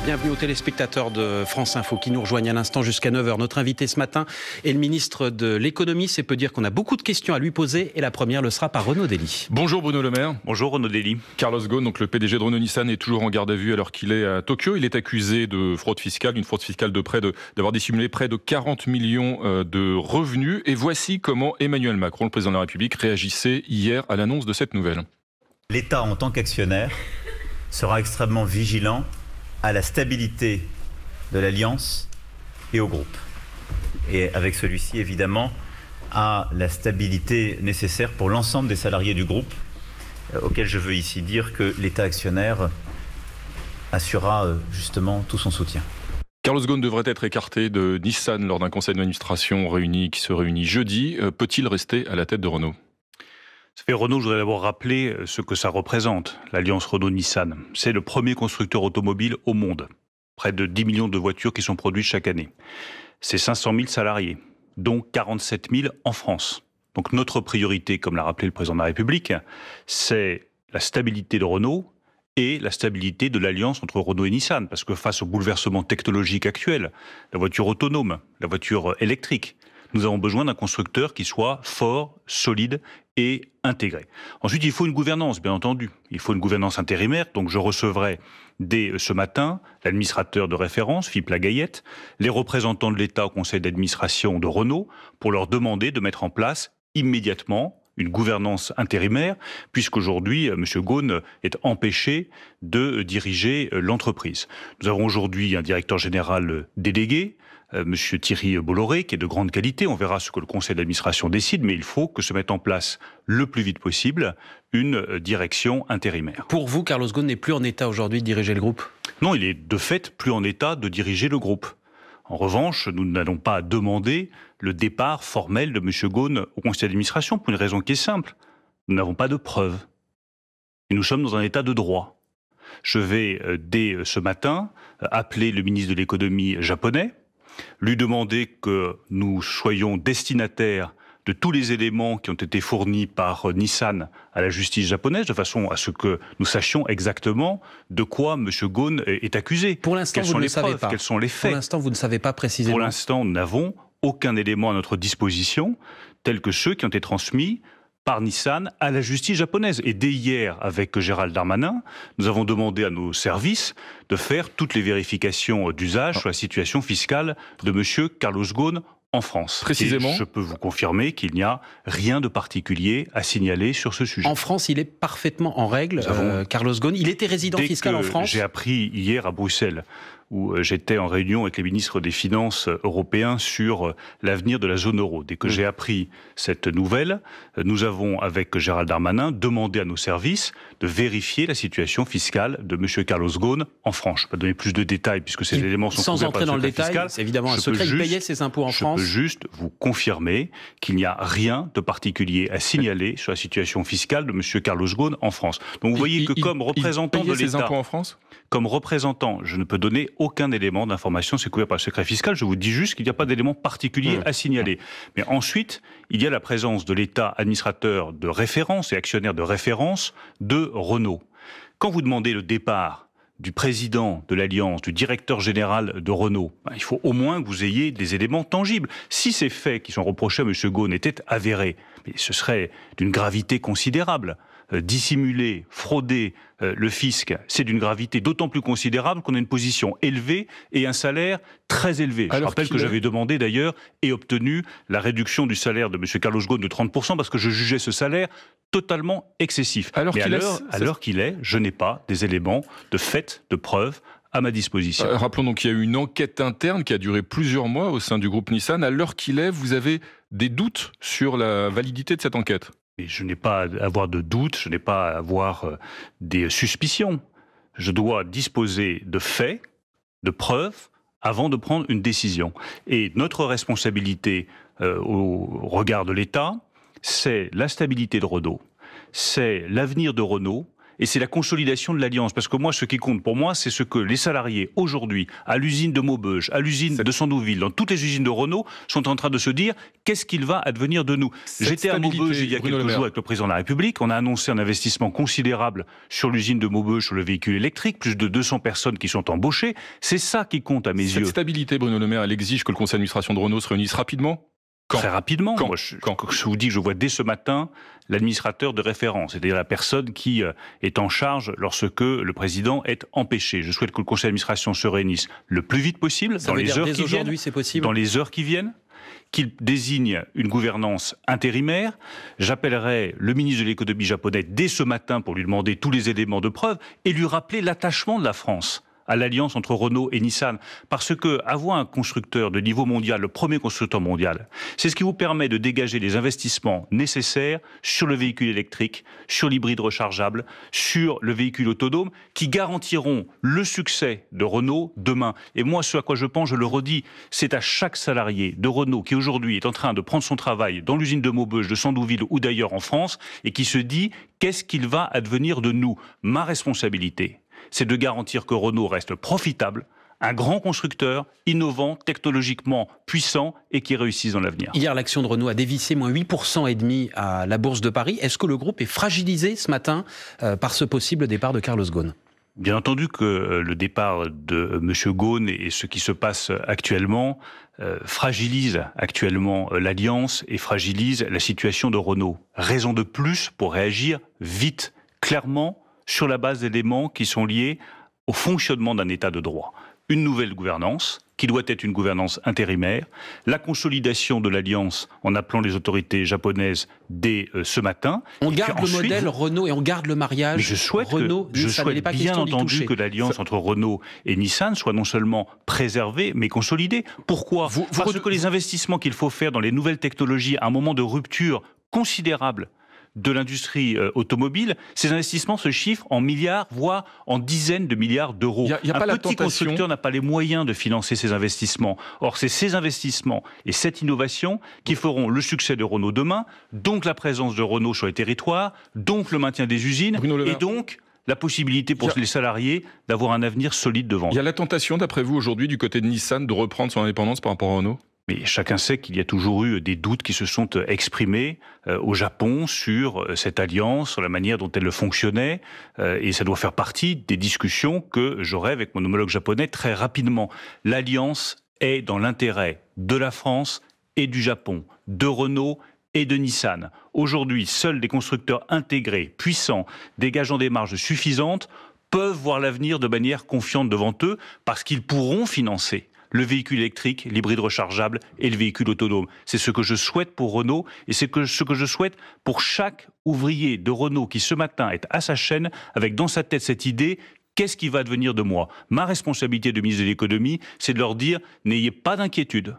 Bienvenue aux téléspectateurs de France Info qui nous rejoignent à l'instant jusqu'à 9h. Notre invité ce matin est le ministre de l'économie. C'est peu dire qu'on a beaucoup de questions à lui poser et la première le sera par Renaud Dely. Bonjour Bruno Le Maire. Bonjour Renaud Dely. Carlos Ghosn, donc le PDG de Renault-Nissan, est toujours en garde à vue alors qu'il est à Tokyo. Il est accusé de fraude fiscale, une fraude fiscale d'avoir dissimulé près de 40 millions de revenus. Et voici comment Emmanuel Macron, le président de la République, réagissait hier à l'annonce de cette nouvelle. L'État, en tant qu'actionnaire, sera extrêmement vigilant à la stabilité de l'Alliance et au groupe. Et avec celui-ci, évidemment, à la stabilité nécessaire pour l'ensemble des salariés du groupe, auquel je veux ici dire que l'État actionnaire assurera justement tout son soutien. Carlos Ghosn devrait être écarté de Nissan lors d'un conseil d'administration qui se réunit jeudi. Peut-il rester à la tête de Renault ? Renault, je voudrais d'abord rappeler ce que ça représente, l'alliance Renault-Nissan. C'est le premier constructeur automobile au monde. Près de 10 millions de voitures qui sont produites chaque année. C'est 500 000 salariés, dont 47 000 en France. Donc notre priorité, comme l'a rappelé le président de la République, c'est la stabilité de Renault et la stabilité de l'alliance entre Renault et Nissan. Parce que face au bouleversement technologique actuel, la voiture autonome, la voiture électrique, nous avons besoin d'un constructeur qui soit fort, solide et intégré. Ensuite, il faut une gouvernance, bien entendu. Il faut une gouvernance intérimaire. Donc, je recevrai dès ce matin l'administrateur de référence, Philippe Lagayette, les représentants de l'État au conseil d'administration de Renault, pour leur demander de mettre en place immédiatement une gouvernance intérimaire, puisqu'aujourd'hui, M. Ghosn est empêché de diriger l'entreprise. Nous avons aujourd'hui un directeur général délégué, M. Thierry Bolloré, qui est de grande qualité. On verra ce que le conseil d'administration décide, mais il faut que se mette en place le plus vite possible une direction intérimaire. Pour vous, Carlos Ghosn n'est plus en état aujourd'hui de diriger le groupe ? Non, il est de fait plus en état de diriger le groupe. En revanche, nous n'allons pas demander le départ formel de M. Ghosn au conseil d'administration pour une raison qui est simple. Nous n'avons pas de preuves. Et nous sommes dans un état de droit. Je vais, dès ce matin, appeler le ministre de l'économie japonais, lui demander que nous soyons destinataires de tous les éléments qui ont été fournis par Nissan à la justice japonaise, de façon à ce que nous sachions exactement de quoi M. Ghosn est accusé. Pour l'instant, vous ne le savez pas. Quels sont les faits ? Pour l'instant, vous ne savez pas précisément. Pour l'instant, nous n'avons aucun élément à notre disposition, tels que ceux qui ont été transmis par Nissan à la justice japonaise. Et dès hier, avec Gérald Darmanin, nous avons demandé à nos services de faire toutes les vérifications d'usage sur la situation fiscale de M. Carlos Ghosn en France. Précisément. Et je peux vous confirmer qu'il n'y a rien de particulier à signaler sur ce sujet. En France, il est parfaitement en règle, Carlos Ghosn. Il était résident fiscal en France. J'ai appris hier à Bruxelles, où j'étais en réunion avec les ministres des Finances européens sur l'avenir de la zone euro. Dès que j'ai appris cette nouvelle, nous avons, avec Gérald Darmanin, demandé à nos services de vérifier la situation fiscale de M. Carlos Ghosn en France. Je ne vais pas donner plus de détails puisque ces éléments sont couverts par le secret fiscal. Sans entrer dans le détail, c'est évidemment un secret. Il payait ses impôts en France. Je peux juste vous confirmer qu'il n'y a rien de particulier à signaler sur la situation fiscale de M. Carlos Ghosn en France. Donc vous voyez que comme représentant de l'État, ses impôts en France ? Comme représentant, je ne peux donner aucun élément d'information, c'est couvert par le secret fiscal. Je vous dis juste qu'il n'y a pas d'élément particulier à signaler. Mais ensuite, il y a la présence de l'État administrateur de référence et actionnaire de référence de Renault. Quand vous demandez le départ du président de l'Alliance, du directeur général de Renault, il faut au moins que vous ayez des éléments tangibles. Si ces faits qui sont reprochés à M. Ghosn étaient avérés, mais ce serait d'une gravité considérable. Dissimuler, frauder le fisc, c'est d'une gravité d'autant plus considérable qu'on a une position élevée et un salaire très élevé. Je rappelle que j'avais demandé d'ailleurs et obtenu la réduction du salaire de M. Carlos Ghosn de 30% parce que je jugeais ce salaire totalement excessif. Alors qu'il est, je n'ai pas des éléments de fait, de preuve à ma disposition. Rappelons donc qu'il y a eu une enquête interne qui a duré plusieurs mois au sein du groupe Nissan. À l'heure qu'il est, vous avez des doutes sur la validité de cette enquête ? Et je n'ai pas à avoir de doutes, je n'ai pas à avoir des suspicions. Je dois disposer de faits, de preuves, avant de prendre une décision. Et notre responsabilité au regard de l'État, c'est la stabilité de Renault, c'est l'avenir de Renault et c'est la consolidation de l'Alliance. Parce que moi, ce qui compte pour moi, c'est ce que les salariés, aujourd'hui, à l'usine de Maubeuge, à l'usine de Sandouville, dans toutes les usines de Renault, sont en train de se dire qu'est-ce qu'il va advenir de nous. J'étais à Maubeuge il y a quelques jours avec le président de la République. On a annoncé un investissement considérable sur l'usine de Maubeuge, sur le véhicule électrique, plus de 200 personnes qui sont embauchées. C'est ça qui compte à mes yeux. Cette stabilité, Bruno Le Maire, elle exige que le conseil d'administration de Renault se réunisse rapidement ? Très rapidement. Moi, je vous dis que je vois dès ce matin l'administrateur de référence, c'est-à-dire la personne qui est en charge lorsque le président est empêché. Je souhaite que le conseil d'administration se réunisse le plus vite possible, dans les heures qui viennent, dans les heures qui viennent, qu'il désigne une gouvernance intérimaire. J'appellerai le ministre de l'économie japonais dès ce matin pour lui demander tous les éléments de preuve et lui rappeler l'attachement de la France à l'alliance entre Renault et Nissan. Parce que avoir un constructeur de niveau mondial, le premier constructeur mondial, c'est ce qui vous permet de dégager les investissements nécessaires sur le véhicule électrique, sur l'hybride rechargeable, sur le véhicule autonome, qui garantiront le succès de Renault demain. Et moi, ce à quoi je pense, je le redis, c'est à chaque salarié de Renault qui aujourd'hui est en train de prendre son travail dans l'usine de Maubeuge, de Sandouville ou d'ailleurs en France, et qui se dit qu'est-ce qu'il va advenir de nous ? Ma responsabilité, c'est de garantir que Renault reste profitable, un grand constructeur, innovant, technologiquement puissant et qui réussisse dans l'avenir. Hier, l'action de Renault a dévissé moins 8,5% à la Bourse de Paris. Est-ce que le groupe est fragilisé ce matin par ce possible départ de Carlos Ghosn ? Bien entendu que le départ de M. Ghosn et ce qui se passe actuellement fragilise actuellement l'Alliance et fragilise la situation de Renault. Raison de plus pour réagir vite, clairement, sur la base d'éléments qui sont liés au fonctionnement d'un État de droit. Une nouvelle gouvernance, qui doit être une gouvernance intérimaire, la consolidation de l'Alliance en appelant les autorités japonaises dès ce matin. On garde le modèle Renault et on garde le mariage. Mais je souhaite bien entendu que l'Alliance entre Renault et Nissan soit non seulement préservée, mais consolidée. Pourquoi ? Parce que les investissements qu'il faut faire dans les nouvelles technologies à un moment de rupture considérable de l'industrie automobile, ces investissements se chiffrent en milliards, voire en dizaines de milliards d'euros. Un petit constructeur n'a pas les moyens de financer ces investissements. Or, c'est ces investissements et cette innovation qui feront le succès de Renault demain, donc la présence de Renault sur les territoires, donc le maintien des usines, et donc la possibilité pour les salariés d'avoir un avenir solide devant eux. Il y a la tentation, d'après vous, aujourd'hui, du côté de Nissan, de reprendre son indépendance par rapport à Renault ? Mais chacun sait qu'il y a toujours eu des doutes qui se sont exprimés au Japon sur cette alliance, sur la manière dont elle fonctionnait, et ça doit faire partie des discussions que j'aurai avec mon homologue japonais très rapidement. L'alliance est dans l'intérêt de la France et du Japon, de Renault et de Nissan. Aujourd'hui, seuls des constructeurs intégrés, puissants, dégageant des marges suffisantes, peuvent voir l'avenir de manière confiante devant eux, parce qu'ils pourront financer le véhicule électrique, l'hybride rechargeable et le véhicule autonome. C'est ce que je souhaite pour Renault et c'est ce que je souhaite pour chaque ouvrier de Renault qui ce matin est à sa chaîne avec dans sa tête cette idée: qu'est-ce qui va devenir de moi ? Ma responsabilité de ministre de l'économie, c'est de leur dire: n'ayez pas d'inquiétude.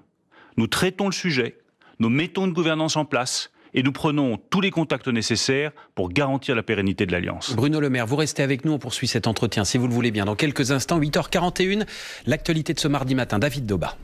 Nous traitons le sujet, nous mettons une gouvernance en place et nous prenons tous les contacts nécessaires pour garantir la pérennité de l'Alliance. Bruno Le Maire, vous restez avec nous, on poursuit cet entretien si vous le voulez bien. Dans quelques instants, 8h41, l'actualité de ce mardi matin, David Doba.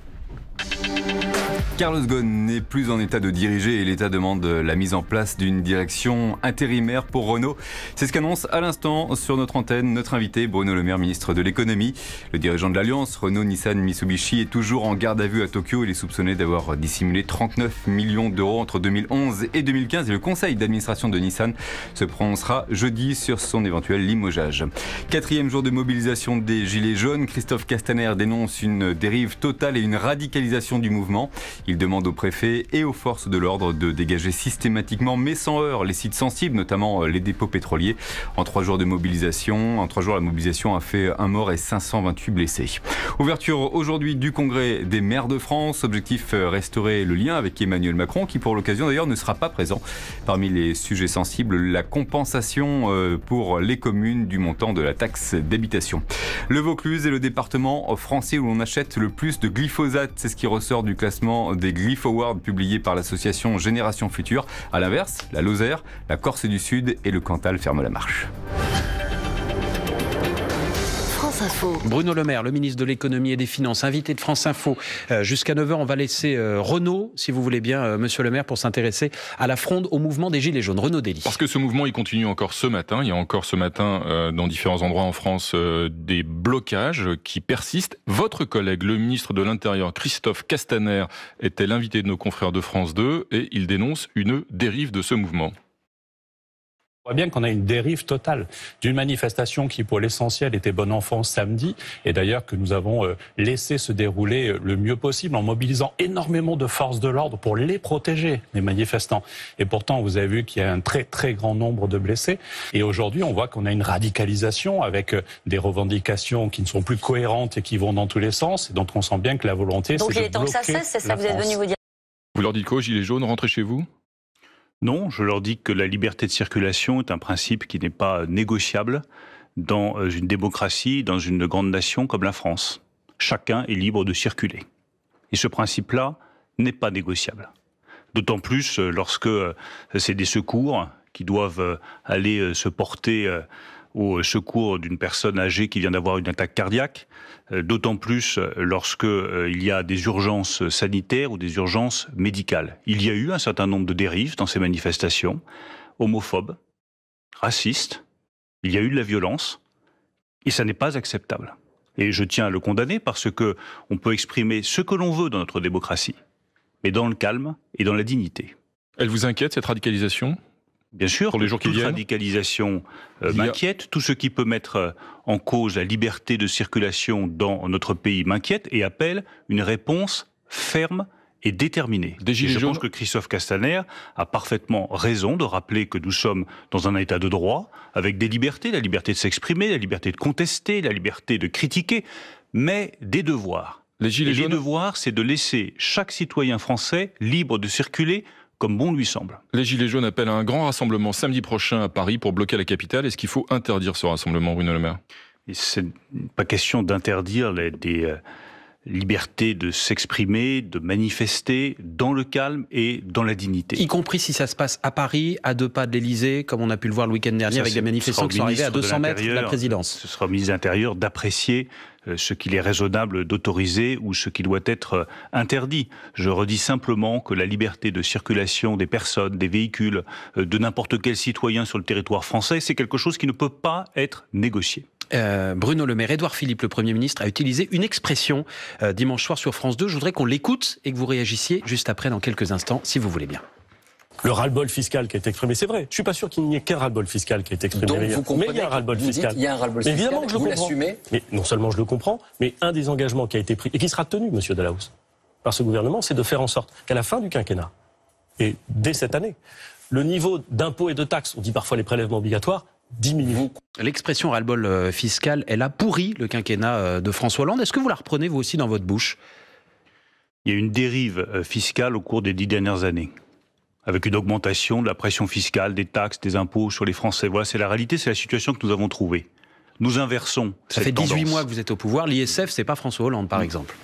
Carlos Ghosn n'est plus en état de diriger et l'État demande la mise en place d'une direction intérimaire pour Renault. C'est ce qu'annonce à l'instant sur notre antenne notre invité Bruno Le Maire, ministre de l'économie. Le dirigeant de l'Alliance, Renault, Nissan, Mitsubishi, est toujours en garde à vue à Tokyo. Il est soupçonné d'avoir dissimulé 39 millions d'euros entre 2011 et 2015. Et le conseil d'administration de Nissan se prononcera jeudi sur son éventuel limogeage. 4e jour de mobilisation des Gilets jaunes. Christophe Castaner dénonce une dérive totale et une radicalisation du mouvement. Il demande au préfet et aux forces de l'ordre de dégager systématiquement, mais sans heurts, les sites sensibles, notamment les dépôts pétroliers. En 3 jours de mobilisation, la mobilisation a fait 1 mort et 528 blessés. Ouverture aujourd'hui du congrès des maires de France. Objectif, restaurer le lien avec Emmanuel Macron, qui pour l'occasion d'ailleurs ne sera pas présent. Parmi les sujets sensibles, la compensation pour les communes du montant de la taxe d'habitation. Le Vaucluse est le département français où l'on achète le plus de glyphosate. C'est ce qui ressort du classement des Glyph Awards publiés par l'association Génération Future. À l'inverse, la Lozère, la Corse du Sud et le Cantal ferment la marche. France Info. Bruno Le Maire, le ministre de l'économie et des finances, invité de France Info. Jusqu'à 9h, on va laisser Renaud, si vous voulez bien, monsieur Le Maire, pour s'intéresser à la fronde, au mouvement des Gilets jaunes. Renaud Dely. Parce que ce mouvement, il continue encore ce matin. Il y a encore ce matin, dans différents endroits en France, des blocages qui persistent. Votre collègue, le ministre de l'Intérieur, Christophe Castaner, était l'invité de nos confrères de France 2 et il dénonce une dérive de ce mouvement. On voit bien qu'on a une dérive totale d'une manifestation qui, pour l'essentiel, était bon enfant samedi, et d'ailleurs que nous avons laissé se dérouler le mieux possible en mobilisant énormément de forces de l'ordre pour les protéger, les manifestants. Et pourtant, vous avez vu qu'il y a un très très grand nombre de blessés. Et aujourd'hui, on voit qu'on a une radicalisation avec des revendications qui ne sont plus cohérentes et qui vont dans tous les sens, et dont on sent bien que la volonté, c'est de bloquer. Donc il est temps que ça cesse, c'est ça que vous êtes venu vous dire. Vous leur dites quoi, Gilets jaunes, rentrez chez vous ? Non, je leur dis que la liberté de circulation est un principe qui n'est pas négociable dans une démocratie, dans une grande nation comme la France. Chacun est libre de circuler. Et ce principe-là n'est pas négociable. D'autant plus lorsque c'est des secours qui doivent aller se porter au secours d'une personne âgée qui vient d'avoir une attaque cardiaque, d'autant plus lorsque il y a des urgences sanitaires ou des urgences médicales. Il y a eu un certain nombre de dérives dans ces manifestations, homophobes, racistes, il y a eu de la violence, et ça n'est pas acceptable. Et je tiens à le condamner parce que on peut exprimer ce que l'on veut dans notre démocratie, mais dans le calme et dans la dignité. Elle vous inquiète, cette radicalisation ? Bien sûr, pour les jours qui toute viennent. radicalisation m'inquiète. Tout ce qui peut mettre en cause la liberté de circulation dans notre pays m'inquiète et appelle une réponse ferme et déterminée. Je pense que Christophe Castaner a parfaitement raison de rappeler que nous sommes dans un état de droit, avec des libertés, la liberté de s'exprimer, la liberté de contester, la liberté de critiquer, mais des devoirs. Les devoirs, c'est de laisser chaque citoyen français libre de circuler comme bon lui semble. Les Gilets jaunes appellent à un grand rassemblement samedi prochain à Paris pour bloquer la capitale. Est-ce qu'il faut interdire ce rassemblement, Bruno Le Maire ? C'est pas question d'interdire des libertés de s'exprimer, de manifester dans le calme et dans la dignité. Y compris si ça se passe à Paris, à 2 pas de l'Élysée, comme on a pu le voir le week-end dernier avec des manifestants qui sont arrivés à 200 mètres de la présidence. Ce sera au ministre de l'Intérieur d'apprécier ce qu'il est raisonnable d'autoriser ou ce qui doit être interdit. Je redis simplement que la liberté de circulation des personnes, des véhicules, de n'importe quel citoyen sur le territoire français, c'est quelque chose qui ne peut pas être négocié. Bruno Le Maire, Édouard Philippe, le Premier ministre, a utilisé une expression dimanche soir sur France 2. Je voudrais qu'on l'écoute et que vous réagissiez juste après, dans quelques instants, si vous voulez bien. Le ras-le-bol fiscal qui a été exprimé, c'est vrai. Je suis pas sûr qu'il n'y ait qu'un ras-le-bol fiscal qui a été exprimé. Donc vous comprenez, mais il y a un ras-le-bol fiscal. Il y a un ras-le-bol fiscal. Évidemment que je le comprends. Mais non seulement je le comprends, mais un des engagements qui a été pris et qui sera tenu, Monsieur Delahousse, par ce gouvernement, c'est de faire en sorte qu'à la fin du quinquennat et dès cette année, le niveau d'impôts et de taxes, on dit parfois les prélèvements obligatoires, diminue. L'expression ras-le-bol fiscal, elle a pourri le quinquennat de François Hollande. Est-ce que vous la reprenez vous aussi dans votre bouche ? Il y a une dérive fiscale au cours des 10 dernières années, avec une augmentation de la pression fiscale, des taxes, des impôts sur les Français. Voilà, c'est la réalité, c'est la situation que nous avons trouvée. Nous inversons cette tendance. Ça fait 18 mois que vous êtes au pouvoir. L'ISF, c'est pas François Hollande, par exemple.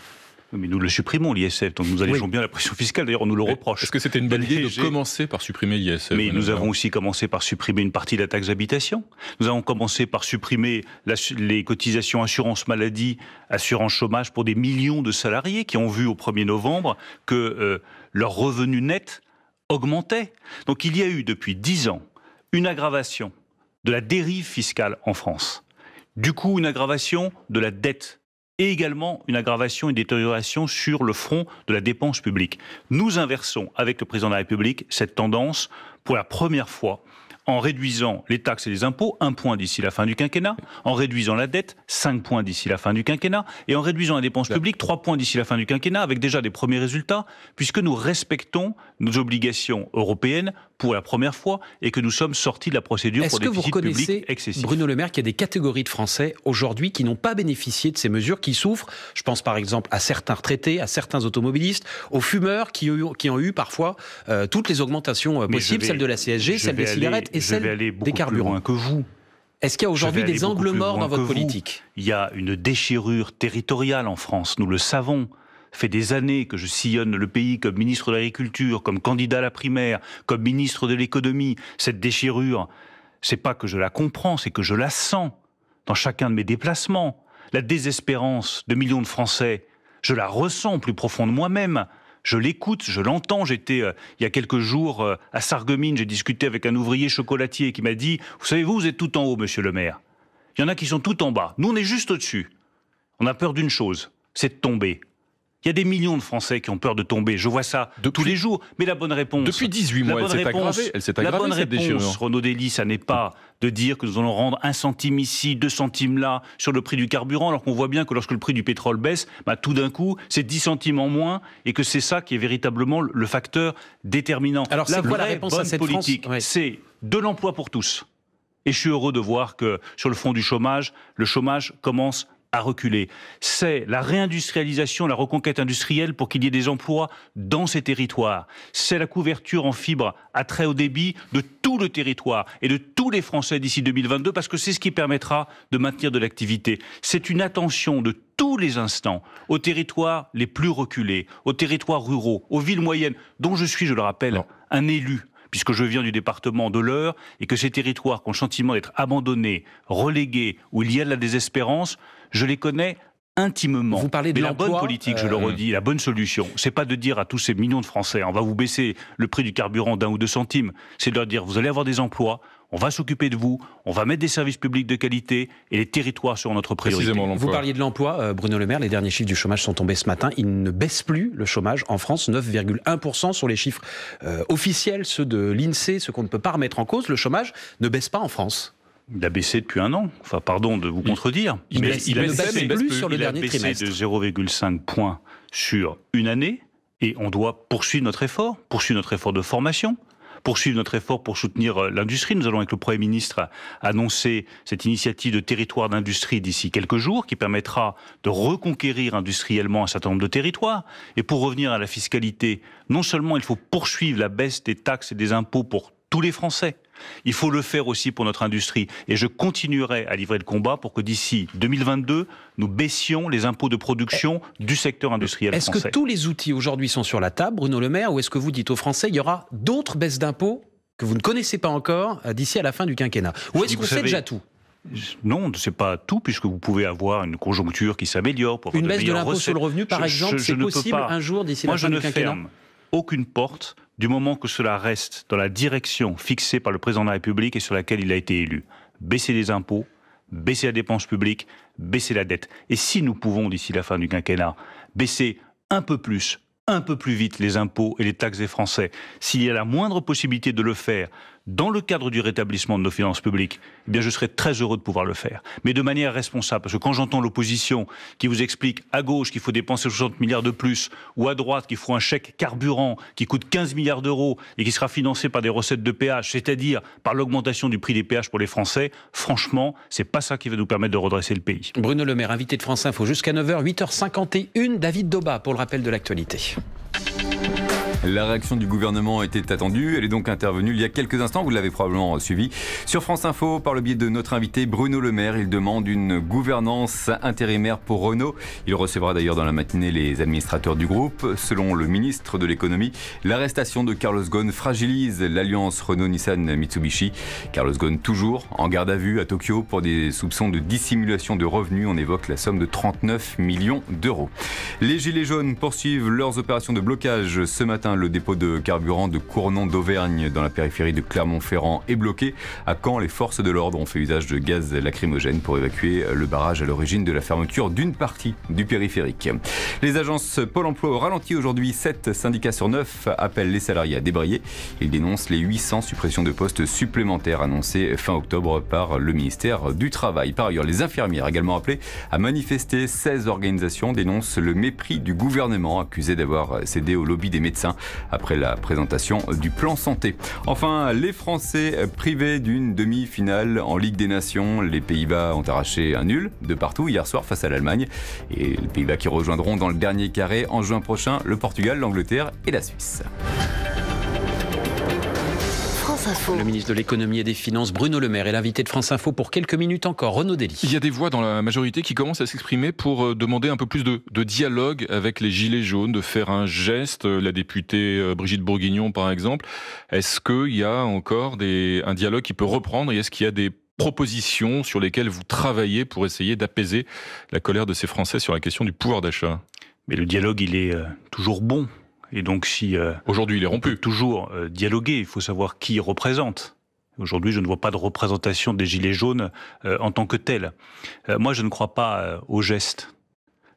Mais nous le supprimons, l'ISF, donc nous allégeons bien la pression fiscale. D'ailleurs, on nous le reproche. Est-ce que c'était une bonne idée de commencer par supprimer l'ISF ? Mais nous avons aussi commencé par supprimer une partie de la taxe d'habitation. Nous avons commencé par supprimer les cotisations assurance maladie, assurance chômage pour des millions de salariés qui ont vu au 1er novembre que leur revenu net augmentait. Donc il y a eu depuis 10 ans une aggravation de la dérive fiscale en France. Du coup, une aggravation de la dette. Et également une aggravation, une détérioration sur le front de la dépense publique. Nous inversons avec le président de la République cette tendance pour la première fois en réduisant les taxes et les impôts, 1 point d'ici la fin du quinquennat, en réduisant la dette, 5 points d'ici la fin du quinquennat, et en réduisant la dépense publique, 3 points d'ici la fin du quinquennat, avec déjà des premiers résultats, puisque nous respectons nos obligations européennes pour la première fois, et que nous sommes sortis de la procédure pour déficit public excessif. Bruno Le Maire, qu'il y a des catégories de Français aujourd'hui qui n'ont pas bénéficié de ces mesures, qui souffrent. Je pense par exemple à certains retraités, à certains automobilistes, aux fumeurs qui ont eu parfois toutes les augmentations possibles, celle de la CSG, celle des cigarettes et celle des carburants. Que vous. Est-ce qu'il y a aujourd'hui des angles morts dans votre politique ? Il y a une déchirure territoriale en France, nous le savons. Ça fait des années que je sillonne le pays comme ministre de l'Agriculture, comme candidat à la primaire, comme ministre de l'Économie. Cette déchirure, c'est pas que je la comprends, c'est que je la sens dans chacun de mes déplacements. La désespérance de millions de Français, je la ressens au plus profond de moi-même. Je l'écoute, je l'entends. J'étais, il y a quelques jours, à Sarreguemines, j'ai discuté avec un ouvrier chocolatier qui m'a dit « Vous savez, vous êtes tout en haut, monsieur le maire. Il y en a qui sont tout en bas. Nous, on est juste au-dessus. On a peur d'une chose, c'est de tomber. » Il y a des millions de Français qui ont peur de tomber. Je vois ça tous les jours. Mais la bonne réponse... Depuis 18 mois, elle s'est aggravée, la bonne réponse, Renaud Dely, ça n'est pas de dire que nous allons rendre 1 centime ici, 2 centimes là, sur le prix du carburant, alors qu'on voit bien que lorsque le prix du pétrole baisse, tout d'un coup, c'est 10 centimes en moins, et que c'est ça qui est véritablement le facteur déterminant. Alors, c'est quoi la réponse à cette politique, France ? c'est de l'emploi pour tous. Et je suis heureux de voir que sur le front du chômage, le chômage commence à reculer. C'est la réindustrialisation, la reconquête industrielle pour qu'il y ait des emplois dans ces territoires. C'est la couverture en fibre à très haut débit de tout le territoire et de tous les Français d'ici 2022 parce que c'est ce qui permettra de maintenir de l'activité. C'est une attention de tous les instants aux territoires les plus reculés, aux territoires ruraux, aux villes moyennes, dont je suis, je le rappelle, un élu, puisque je viens du département de l'Eure, et que ces territoires qui ont le sentiment d'être abandonnés, relégués, où il y a de la désespérance, je les connais intimement. Vous parlez de l'emploi, la bonne politique, je le redis, la bonne solution, c'est pas de dire à tous ces millions de Français, on va vous baisser le prix du carburant d'1 ou 2 centimes, c'est de leur dire, vous allez avoir des emplois, on va s'occuper de vous, on va mettre des services publics de qualité et les territoires seront notre priorité. Vous parliez de l'emploi, Bruno Le Maire, les derniers chiffres du chômage sont tombés ce matin. Il ne baisse plus le chômage en France, 9,1% sur les chiffres officiels, ceux de l'INSEE, ceux qu'on ne peut pas remettre en cause. Le chômage ne baisse pas en France. Il a baissé depuis 1 an. Enfin, pardon de vous contredire. Il ne baisse plus sur le dernier trimestre. Il a baissé de 0,5 points sur une année et on doit poursuivre notre effort de formation, poursuivre notre effort pour soutenir l'industrie. Nous allons, avec le Premier ministre, annoncer cette initiative de territoire d'industrie d'ici quelques jours qui permettra de reconquérir industriellement un certain nombre de territoires. Et pour revenir à la fiscalité, non seulement il faut poursuivre la baisse des taxes et des impôts pour tous les Français, il faut le faire aussi pour notre industrie. Et je continuerai à livrer le combat pour que d'ici 2022, nous baissions les impôts de production du secteur industriel français. Est-ce que tous les outils aujourd'hui sont sur la table, Bruno Le Maire, ou est-ce que vous dites aux Français il y aura d'autres baisses d'impôts que vous ne connaissez pas encore d'ici à la fin du quinquennat? Ou est-ce qu'on sait déjà tout? Non, c'est pas tout, puisque vous pouvez avoir une conjoncture qui s'améliore. Une baisse de l'impôt sur le revenu, par exemple, c'est possible un jour d'ici la fin du quinquennat? Moi, je ne ferme aucune porte du moment que cela reste dans la direction fixée par le président de la République et sur laquelle il a été élu. Baisser les impôts, baisser la dépense publique, baisser la dette. Et si nous pouvons, d'ici la fin du quinquennat, baisser un peu plus vite les impôts et les taxes des Français, s'il y a la moindre possibilité de le faire dans le cadre du rétablissement de nos finances publiques, eh bien je serai très heureux de pouvoir le faire. Mais de manière responsable, parce que quand j'entends l'opposition qui vous explique à gauche qu'il faut dépenser 60 milliards de plus, ou à droite qu'il faut un chèque carburant qui coûte 15 milliards d'euros et qui sera financé par des recettes de péage, c'est-à-dire par l'augmentation du prix des péages pour les Français, franchement, c'est pas ça qui va nous permettre de redresser le pays. Bruno Le Maire, invité de France Info jusqu'à 9h, 8h51, David Daubas pour le rappel de l'actualité. La réaction du gouvernement était attendue, elle est donc intervenue il y a quelques instants, vous l'avez probablement suivi. Sur France Info, par le biais de notre invité Bruno Le Maire, il demande une gouvernance intérimaire pour Renault. Il recevra d'ailleurs dans la matinée les administrateurs du groupe. Selon le ministre de l'économie, l'arrestation de Carlos Ghosn fragilise l'alliance Renault-Nissan-Mitsubishi. Carlos Ghosn toujours en garde à vue à Tokyo pour des soupçons de dissimulation de revenus. On évoque la somme de 39 millions d'euros. Les Gilets jaunes poursuivent leurs opérations de blocage ce matin. Le dépôt de carburant de Cournon d'Auvergne dans la périphérie de Clermont-Ferrand est bloqué. À Caen, les forces de l'ordre ont fait usage de gaz lacrymogène pour évacuer le barrage à l'origine de la fermeture d'une partie du périphérique. Les agences Pôle emploi au ralenti aujourd'hui. 7 syndicats sur 9 appellent les salariés à débrayer. Ils dénoncent les 800 suppressions de postes supplémentaires annoncées fin octobre par le ministère du Travail. Par ailleurs, les infirmières également appelées à manifester. 16 organisations dénoncent le mépris du gouvernement, accusé d'avoir cédé au lobby des médecins après la présentation du plan santé. Enfin, les Français privés d'une demi-finale en Ligue des Nations. Les Pays-Bas ont arraché un nul de partout hier soir face à l'Allemagne. Et les Pays-Bas qui rejoindront dans le dernier carré en juin prochain le Portugal, l'Angleterre et la Suisse. Le ministre de l'économie et des finances, Bruno Le Maire, est l'invité de France Info pour quelques minutes encore. Renaud Dely. Il y a des voix dans la majorité qui commencent à s'exprimer pour demander un peu plus de dialogue avec les Gilets jaunes, de faire un geste. La députée Brigitte Bourguignon, par exemple. Est-ce qu'il y a encore un dialogue qui peut reprendre et est-ce qu'il y a des propositions sur lesquelles vous travaillez pour essayer d'apaiser la colère de ces Français sur la question du pouvoir d'achat? Mais le dialogue, il est toujours bon. Et donc si... Aujourd'hui, il est rompu. Toujours dialoguer, il faut savoir qui représente. Aujourd'hui, je ne vois pas de représentation des Gilets jaunes en tant que telle. Moi, je ne crois pas aux gestes.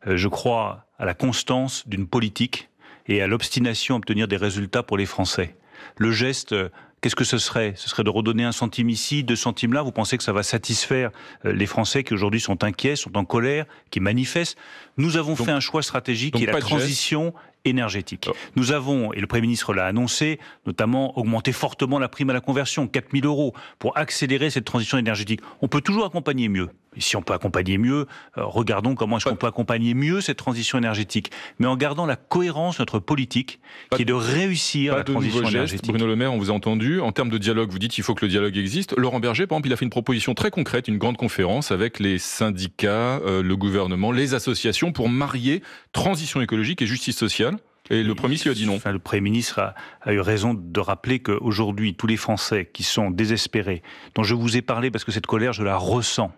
Je crois à la constance d'une politique et à l'obstination à obtenir des résultats pour les Français. Le geste, qu'est-ce que ce serait? Ce serait de redonner 1 centime ici, 2 centimes là. Vous pensez que ça va satisfaire les Français qui aujourd'hui sont inquiets, sont en colère, qui manifestent? Nous avons fait un choix stratégique qui est la transition énergétique. Nous avons, et le Premier ministre l'a annoncé, notamment augmenté fortement la prime à la conversion, 4 000 € pour accélérer cette transition énergétique. On peut toujours accompagner mieux. Et si on peut accompagner mieux, regardons comment est-ce qu'on peut accompagner mieux cette transition énergétique. Mais en gardant la cohérence de notre politique, qui est de réussir la transition énergétique. Bruno Le Maire, on vous a entendu. En termes de dialogue, vous dites qu'il faut que le dialogue existe. Laurent Berger, par exemple, il a fait une proposition très concrète, une grande conférence avec les syndicats, le gouvernement, les associations pour marier transition écologique et justice sociale. Et le Premier ministre lui a dit non. Enfin, le Premier ministre a eu raison de rappeler qu'aujourd'hui, tous les Français qui sont désespérés, dont je vous ai parlé parce que cette colère, je la ressens.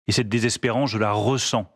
Et cette désespérance, je la ressens.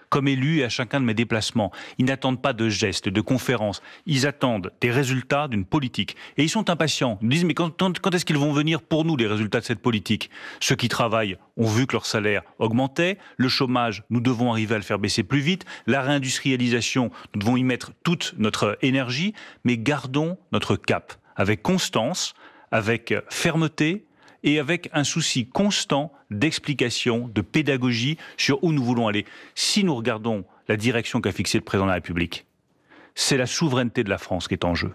Comme élu et à chacun de mes déplacements, ils n'attendent pas de gestes, de conférences. Ils attendent des résultats d'une politique. Et ils sont impatients. Ils nous disent, mais quand est-ce qu'ils vont venir pour nous, les résultats de cette politique? Ceux qui travaillent ont vu que leur salaire augmentait. Le chômage, nous devons arriver à le faire baisser plus vite. La réindustrialisation, nous devons y mettre toute notre énergie. Mais gardons notre cap avec constance, avec fermeté, et avec un souci constant d'explication, de pédagogie sur où nous voulons aller. Si nous regardons la direction qu'a fixée le président de la République, c'est la souveraineté de la France qui est en jeu.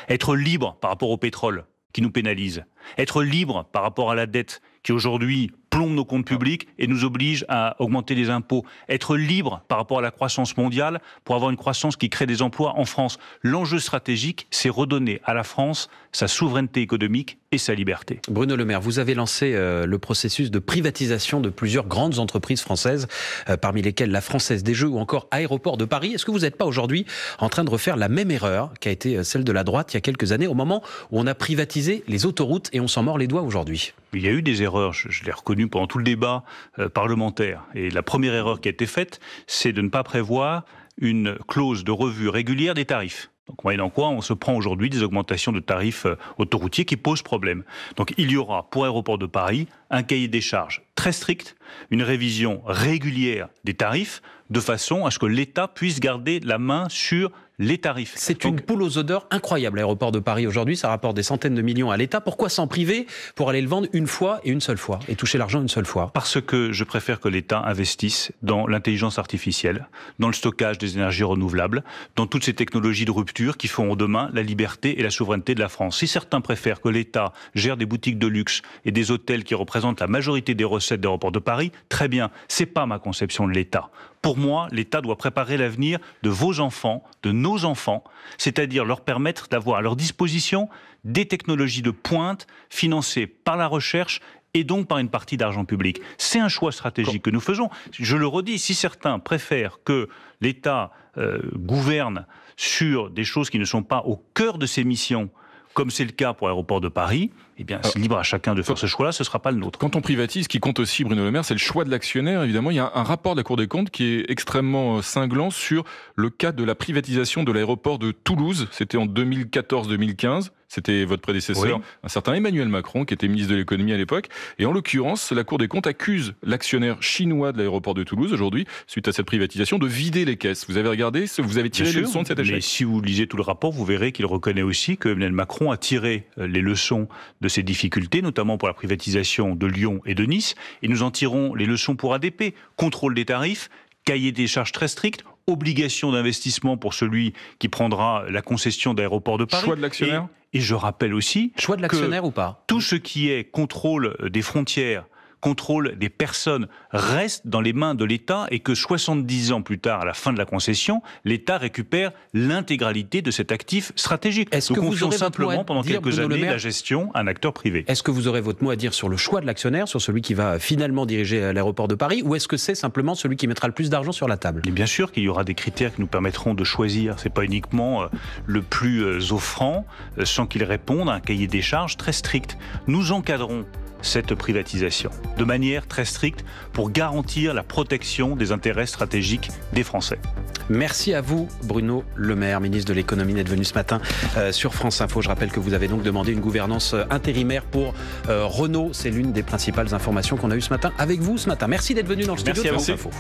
Être libre par rapport au pétrole qui nous pénalise, être libre par rapport à la dette qui aujourd'hui plombe nos comptes publics et nous oblige à augmenter les impôts, être libre par rapport à la croissance mondiale pour avoir une croissance qui crée des emplois en France. L'enjeu stratégique, c'est redonner à la France sa souveraineté économique et sa liberté. Bruno Le Maire, vous avez lancé le processus de privatisation de plusieurs grandes entreprises françaises, parmi lesquelles la Française des Jeux ou encore Aéroports de Paris. Est-ce que vous n'êtes pas aujourd'hui en train de refaire la même erreur qu'a été celle de la droite il y a quelques années, au moment où on a privatisé les autoroutes et on s'en mord les doigts aujourd'hui? Il y a eu des erreurs, je l'ai reconnu pendant tout le débat parlementaire. Et la première erreur qui a été faite, c'est de ne pas prévoir une clause de revue régulière des tarifs. Donc, moyennant quoi, on se prend aujourd'hui des augmentations de tarifs autoroutiers qui posent problème. Donc, il y aura, pour Aéroports de Paris, un cahier des charges très strict, une révision régulière des tarifs, de façon à ce que l'État puisse garder la main sur les tarifs. C'est une poule aux odeurs incroyable, Aéroport de Paris. Aujourd'hui, ça rapporte des centaines de millions à l'État. Pourquoi s'en priver pour aller le vendre une fois et une seule fois et toucher l'argent une seule fois? Parce que je préfère que l'État investisse dans l'intelligence artificielle, dans le stockage des énergies renouvelables, dans toutes ces technologies de rupture qui feront demain la liberté et la souveraineté de la France. Si certains préfèrent que l'État gère des boutiques de luxe et des hôtels qui représentent la majorité des recettes d'Aéroports de Paris, très bien. C'est pas ma conception de l'État. Pour moi, l'État doit préparer l'avenir de vos enfants, de nos enfants, c'est-à-dire leur permettre d'avoir à leur disposition des technologies de pointe financées par la recherche et donc par une partie d'argent public. C'est un choix stratégique que nous faisons. Je le redis, si certains préfèrent que l'État gouverne sur des choses qui ne sont pas au cœur de ses missions, comme c'est le cas pour Aéroports de Paris, eh bien, c'est libre à chacun de faire ce choix-là, ce ne sera pas le nôtre. Quand on privatise, ce qui compte aussi, Bruno Le Maire, c'est le choix de l'actionnaire. Évidemment, il y a un rapport de la Cour des comptes qui est extrêmement cinglant sur le cas de la privatisation de l'aéroport de Toulouse. C'était en 2014-2015. C'était votre prédécesseur, un certain Emmanuel Macron, qui était ministre de l'économie à l'époque. Et en l'occurrence, la Cour des comptes accuse l'actionnaire chinois de l'aéroport de Toulouse, aujourd'hui, suite à cette privatisation, de vider les caisses. Vous avez regardé, vous avez tiré les leçons de cet échec? Mais si vous lisez tout le rapport, vous verrez qu'il reconnaît aussi que Emmanuel Macron a tiré les leçons de ces difficultés, notamment pour la privatisation de Lyon et de Nice. Et nous en tirons les leçons pour ADP. Contrôle des tarifs, cahier des charges très strict, obligation d'investissement pour celui qui prendra la concession d'Aéroports de Paris. Choix de l'actionnaire. Et je rappelle aussi choix de l'actionnaire ou pas? Tout ce qui est contrôle des frontières, contrôle des personnes reste dans les mains de l'État et que 70 ans plus tard, à la fin de la concession, l'État récupère l'intégralité de cet actif stratégique. Est-ce que vous aurez simplement pendant quelques années la gestion à un acteur privé? Est-ce que vous aurez votre mot à dire sur le choix de l'actionnaire, sur celui qui va finalement diriger l'aéroport de Paris, ou est-ce que c'est simplement celui qui mettra le plus d'argent sur la table? Et bien sûr qu'il y aura des critères qui nous permettront de choisir. C'est pas uniquement le plus offrant, sans qu'il réponde à un cahier des charges très strict. Nous encadrons cette privatisation, de manière très stricte pour garantir la protection des intérêts stratégiques des Français. Merci à vous, Bruno Le Maire, ministre de l'économie, d'être venu ce matin sur France Info. Je rappelle que vous avez donc demandé une gouvernance intérimaire pour Renault. C'est l'une des principales informations qu'on a eues ce matin avec vous ce matin. Merci d'être venu dans le studio de France Info.